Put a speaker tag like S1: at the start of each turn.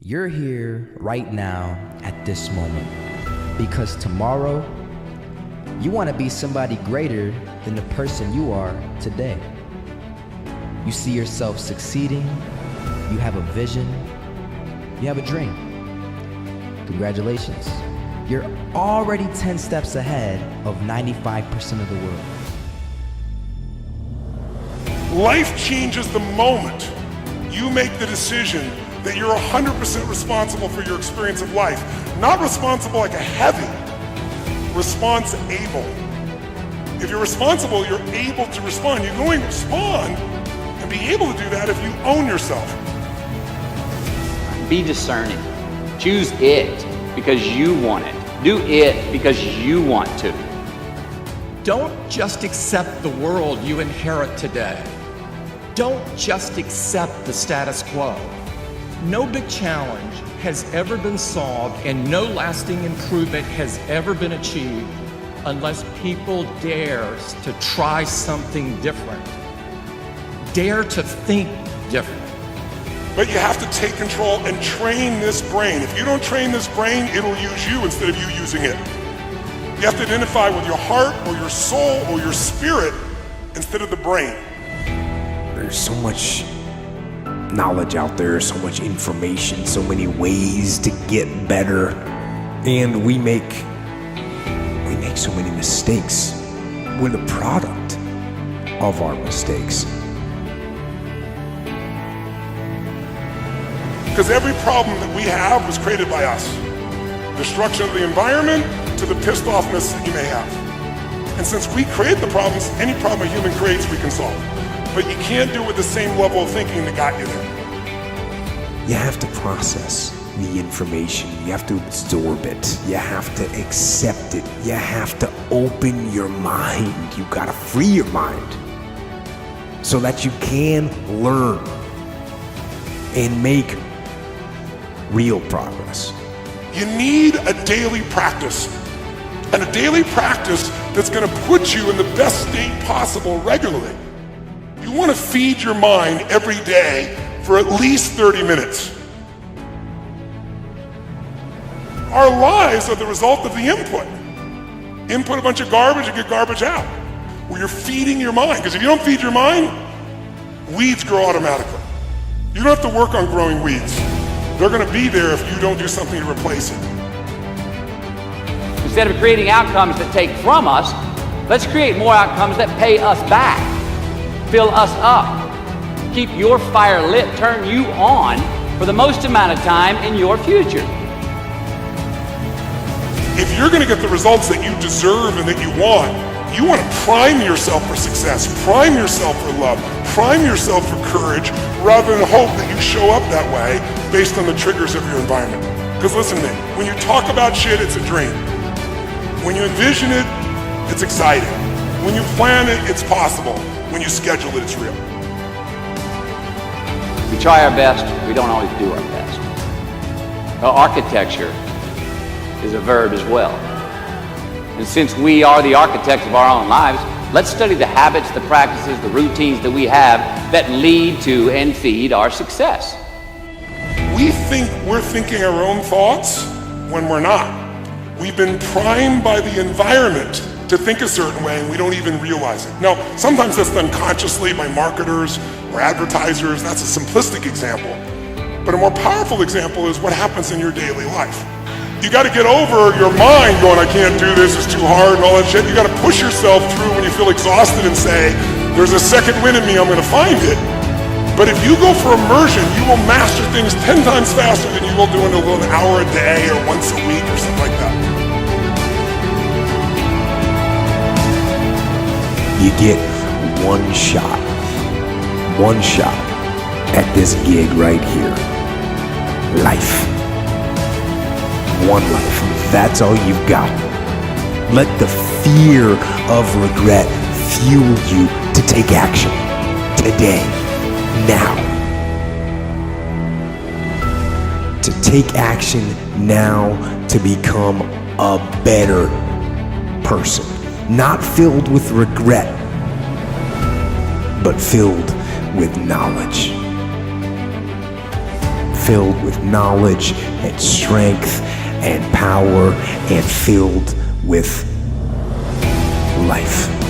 S1: You're here right now at this moment because tomorrow you want to be somebody greater than the person you are today. You see yourself succeeding, you have a vision, you have a dream. Congratulations. You're already 10 steps ahead of 95% of the world.
S2: Life changes the moment you make the decision that you're 100% responsible for your experience of life. Not responsible like a heavy, response-able. If you're responsible, you're able to respond. You can only respond and be able to do that if you own yourself.
S3: Be discerning. Choose it because you want it. Do it because you want to.
S4: Don't just accept the world you inherit today. Don't just accept the status quo. No big challenge has ever been solved and no lasting improvement has ever been achieved unless people dare to try something different. Dare to think different.
S2: But you have to take control and train this brain. If you don't train this brain, it'll use you instead of you using it. You have to identify with your heart or your soul or your spirit instead of the brain.
S5: There's so much knowledge out there, so much information, so many ways to get better, and we make so many mistakes. We're the product of our mistakes.
S2: Because every problem that we have was created by us. Destruction of the environment to the pissed offness that you may have. And since we create the problems, any problem a human creates we can solve. But you can't do it with the same level of thinking that got you there.
S5: You have to process the information. You have to absorb it. You have to accept it. You have to open your mind. You gotta free your mind so that you can learn and make real progress.
S2: You need a daily practice. And a daily practice that's gonna put you in the best state possible regularly. You wanna feed your mind every day for at least 30 minutes. Our lives are the result of the input. Input a bunch of garbage and get garbage out. Well, you're feeding your mind, because if you don't feed your mind, weeds grow automatically. You don't have to work on growing weeds. They're gonna be there if you don't do something to replace it.
S3: Instead of creating outcomes that take from us, let's create more outcomes that pay us back, fill us up, keep your fire lit, turn you on for the most amount of time in your future.
S2: If you're gonna get the results that you deserve and that you want to prime yourself for success, prime yourself for love, prime yourself for courage, rather than hope that you show up that way based on the triggers of your environment. Because listen to me, when you talk about shit, it's a dream. When you envision it, it's exciting. When you plan it, it's possible. When you schedule it, it's real.
S3: We try our best, we don't always do our best. Architecture is a verb as well. And since we are the architects of our own lives, let's study the habits, the practices, the routines that we have that lead to and feed our success.
S2: We think we're thinking our own thoughts when we're not. We've been primed by the environment to think a certain way and we don't even realize it. Now, sometimes that's done consciously by marketers or advertisers. That's a simplistic example. But a more powerful example is what happens in your daily life. You gotta get over your mind going, I can't do this, it's too hard and all that shit. You gotta push yourself through when you feel exhausted and say, there's a second wind in me, I'm gonna find it. But if you go for immersion, you will master things 10 times faster than you will doing an hour a day or once a week or something like that.
S5: You get one shot at this gig right here. Life. One life. That's all you've got. Let the fear of regret fuel you to take action today, now. To take action now to become a better person. Not filled with regret, but filled with knowledge. filled with knowledge and strength and power and filled with life.